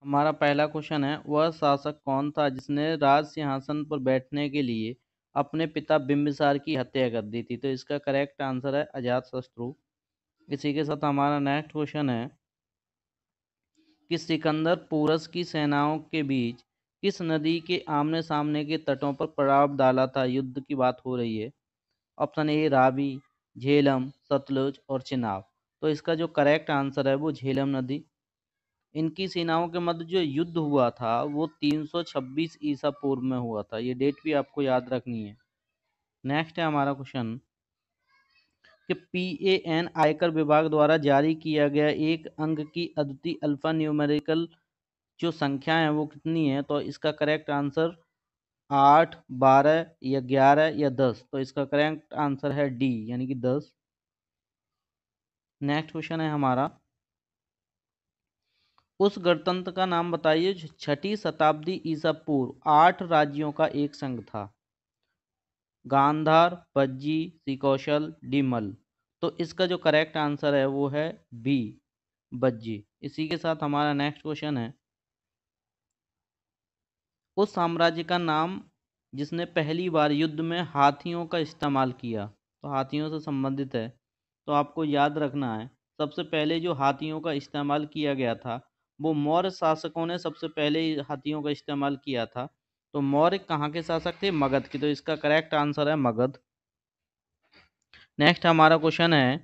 हमारा पहला क्वेश्चन है, वह शासक कौन था जिसने राज सिंहासन पर बैठने के लिए अपने पिता बिंबिसार की हत्या कर दी थी? तो इसका करेक्ट आंसर है अजातशत्रु। इसी के साथ हमारा नेक्स्ट क्वेश्चन है कि सिकंदर पोरस की सेनाओं के बीच किस नदी के आमने सामने के तटों पर पड़ाव डाला था? युद्ध की बात हो रही है। ऑप्शन ए रावी, झेलम, सतलुज और चिनाब। तो इसका जो करेक्ट आंसर है वो झेलम नदी। इनकी सेनाओं के मध्य जो युद्ध हुआ था वो 326 ईसा पूर्व में हुआ था। ये डेट भी आपको याद रखनी है। नेक्स्ट है हमारा क्वेश्चन कि PAN आयकर विभाग द्वारा जारी किया गया एक अंक की अद्वितीय अल्फा न्यूमेरिकल जो संख्या है वो कितनी है? तो इसका करेक्ट आंसर 8, 12 या 11 या 10। तो इसका करेक्ट आंसर है डी यानी कि 10। नेक्स्ट क्वेश्चन है हमारा, उस गणतंत्र का नाम बताइए जो 6ठी शताब्दी ईसा पूर्व 8 राज्यों का एक संघ था। गांधार, पज्जी, सिकौशल, डिमल। तो इसका जो करेक्ट आंसर है वो है बी, बज्जी। इसी के साथ हमारा नेक्स्ट क्वेश्चन है, उस साम्राज्य का नाम जिसने पहली बार युद्ध में हाथियों का इस्तेमाल किया। तो हाथियों से संबंधित है, तो आपको याद रखना है सबसे पहले जो हाथियों का इस्तेमाल किया गया था वो मौर्य शासकों ने सबसे पहले हाथियों का इस्तेमाल किया था। तो मौर्य कहाँ के शासक थे? मगध के। तो इसका करेक्ट आंसर है मगध। नेक्स्ट हमारा क्वेश्चन है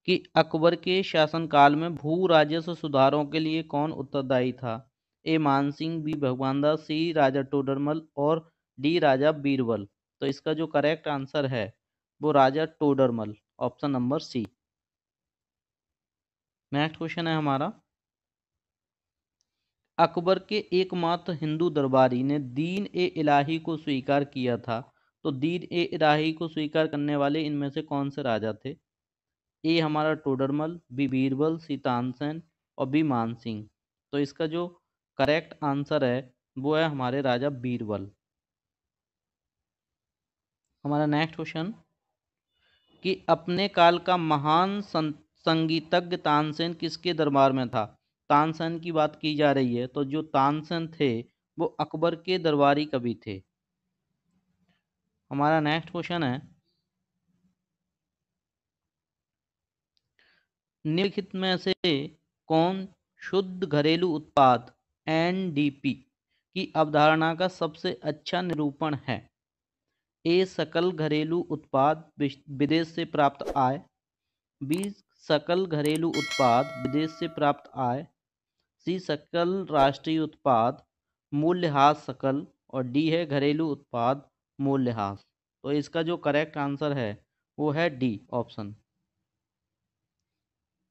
कि अकबर के शासनकाल में भू राजस्व सुधारों के लिए कौन उत्तरदायी था? ए मानसिंह, बी भगवानदास, सी राजा टोडरमल और डी राजा बीरबल। तो इसका जो करेक्ट आंसर है वो Raja Todarmal, option number C. Next question है हमारा, अकबर के एकमात्र हिंदू दरबारी ने दीन ए इलाही को स्वीकार किया था। तो दीन ए इलाही को स्वीकार करने वाले इनमें से कौन से राजा थे? ए हमारा टोडरमल, बी बीरबल, सी तानसेन और बी मानसिंह। तो इसका जो करेक्ट आंसर है वो है हमारे राजा बीरबल। हमारा नेक्स्ट क्वेश्चन कि अपने काल का महान संगीतज्ञ तानसेन किसके दरबार में था? तानसेन की बात की जा रही है, तो जो तानसेन थे वो अकबर के दरबारी कवि थे। हमारा नेक्स्ट क्वेश्चन है, निम्नलिखित में से कौन शुद्ध घरेलू उत्पाद NDP की अवधारणा का सबसे अच्छा निरूपण है? ए सकल घरेलू उत्पाद विदेश से प्राप्त आय, बी सकल घरेलू उत्पाद विदेश से प्राप्त आय, सी सकल राष्ट्रीय उत्पाद मूल्यह्रास सकल और डी है घरेलू उत्पाद मूल्यह्रास। तो इसका जो करेक्ट आंसर है वो है डी, ऑप्शन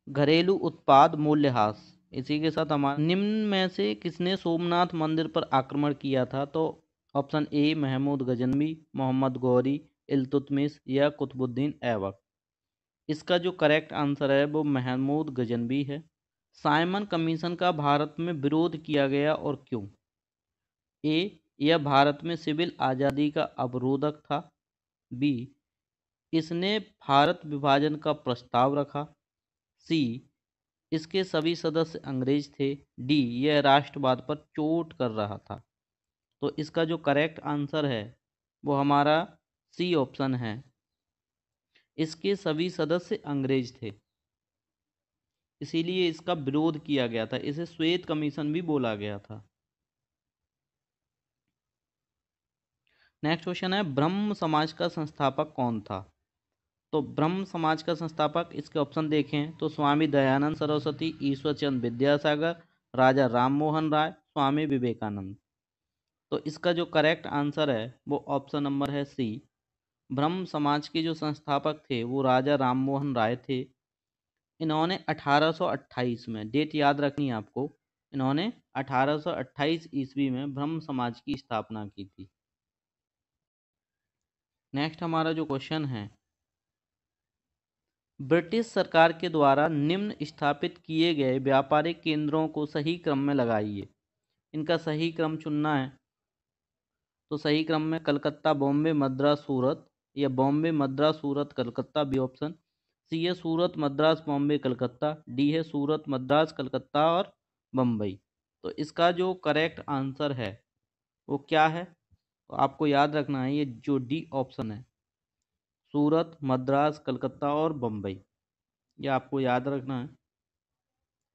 घरेलू उत्पाद मूल्यह्रास। इसी के साथ हमारा निम्न में से किसने सोमनाथ मंदिर पर आक्रमण किया था? तो ऑप्शन ए महमूद गजनवी, मोहम्मद गौरी, इल्तुतमिश या कुतुबुद्दीन ऐबक। इसका जो करेक्ट आंसर है वो महमूद गजनवी है। साइमन कमीशन का भारत में विरोध किया गया और क्यों? ए यह भारत में सिविल आज़ादी का अवरोधक था, बी इसने भारत विभाजन का प्रस्ताव रखा, सी इसके सभी सदस्य अंग्रेज थे, डी यह राष्ट्रवाद पर चोट कर रहा था। तो इसका जो करेक्ट आंसर है वो हमारा सी ऑप्शन है, इसके सभी सदस्य अंग्रेज थे, इसीलिए इसका विरोध किया गया था। इसे श्वेत कमीशन भी बोला गया था। नेक्स्ट क्वेश्चन है, ब्रह्म समाज का संस्थापक कौन था? तो ब्रह्म समाज का संस्थापक इसके ऑप्शन देखें तो स्वामी दयानंद सरस्वती, ईश्वर चंद्र विद्यासागर, राजा राम मोहन राय, स्वामी विवेकानंद। तो इसका जो करेक्ट आंसर है वो ऑप्शन नंबर है सी। ब्रह्म समाज के जो संस्थापक थे वो राजा राम मोहन राय थे। इन्होंने 1828 में, डेट याद रखनी है आपको, इन्होंने 1828 ईस्वी में ब्रह्म समाज की स्थापना की थी। नेक्स्ट हमारा जो क्वेश्चन है, ब्रिटिश सरकार के द्वारा निम्न स्थापित किए गए व्यापारिक केंद्रों को सही क्रम में लगाइए। इनका सही क्रम चुनना है। तो सही क्रम में कलकत्ता, बॉम्बे, मद्रास, सूरत या बॉम्बे, मद्रास, सूरत, कलकत्ता, बी ऑप्शन। सी है सूरत, मद्रास, बॉम्बे, कलकत्ता, डी है सूरत, मद्रास, कलकत्ता और बम्बई। तो इसका जो करेक्ट आंसर है वो क्या है? तो आपको याद रखना है ये जो डी ऑप्शन है, सूरत, मद्रास, कलकत्ता और बम्बई, ये आपको याद रखना है।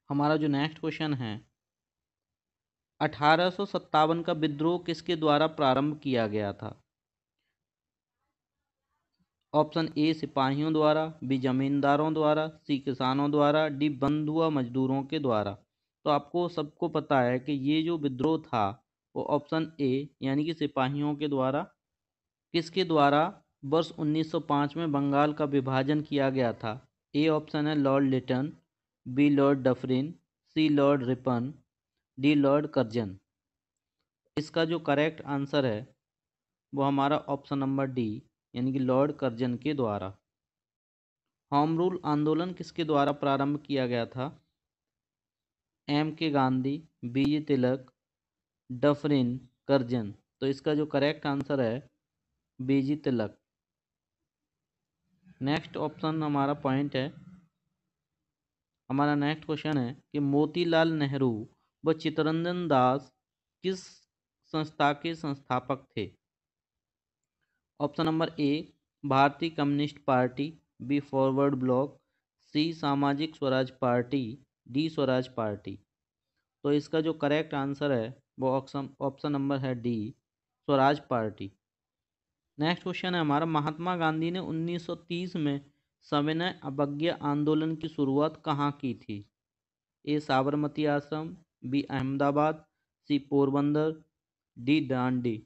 हमारा जो नेक्स्ट क्वेश्चन है, 1857 का विद्रोह किसके द्वारा प्रारंभ किया गया था? ऑप्शन ए सिपाहियों द्वारा, बी जमींदारों द्वारा, सी किसानों द्वारा, डी बंधुआ मजदूरों के द्वारा। तो आपको सबको पता है कि ये जो विद्रोह था वो ऑप्शन ए यानी कि सिपाहियों के द्वारा, किसके द्वारा, वर्ष 1905 में बंगाल का विभाजन किया गया था। ए ऑप्शन है Lord Lytton, B Lord Dufferin, C Lord Ripon, D Lord Curzon. इसका जो करेक्ट आंसर है वो हमारा ऑप्शन नंबर डी यानी कि लॉर्ड कर्जन के द्वारा। होम रूल आंदोलन किसके द्वारा प्रारंभ किया गया था? एम के गांधी, बी जी तिलक, डफरिन, कर्जन। तो इसका जो करेक्ट आंसर है बी जी तिलक। नेक्स्ट ऑप्शन हमारा पॉइंट है, हमारा नेक्स्ट क्वेश्चन है कि मोतीलाल नेहरू व चित्तरंजन दास किस संस्था के संस्थापक थे? Option number A Bharatiya communist party, B forward block, C Samajik Swaraj party, D Swaraj party. तो इसका जो करेक्ट आंसर है वो ऑप्शन ऑप्शन नंबर है D Swaraj party. Next question है हमारा, महात्मा गांधी ने 1930 में सविनय अवज्ञा आंदोलन की शुरुआत कहाँ की थी? ए साबरमती आश्रम, बी अहमदाबाद, सी पोरबंदर, डी दांडी।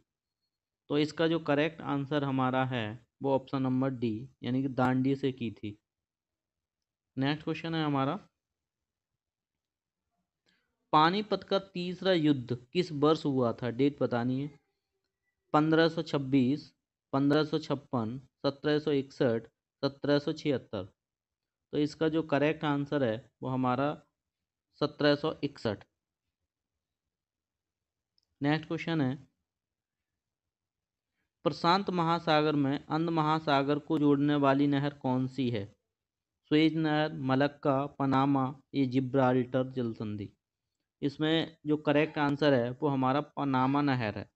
तो इसका जो करेक्ट आंसर हमारा है वो ऑप्शन नंबर डी यानी कि दांडी से की थी। नेक्स्ट क्वेश्चन है हमारा, पानीपत का तीसरा युद्ध किस वर्ष हुआ था? डेट बतानी है। 1526, 1556, 1761, 1776। तो इसका जो करेक्ट आंसर है वो हमारा 1761। नेक्स्ट क्वेश्चन है, प्रशांत महासागर में अंध महासागर को जोड़ने वाली नहर कौन सी है? सुएज नहर, मलक्का, पनामा, ये जिब्राल्टर जल संधि। इसमें जो करेक्ट आंसर है वो हमारा पनामा नहर है।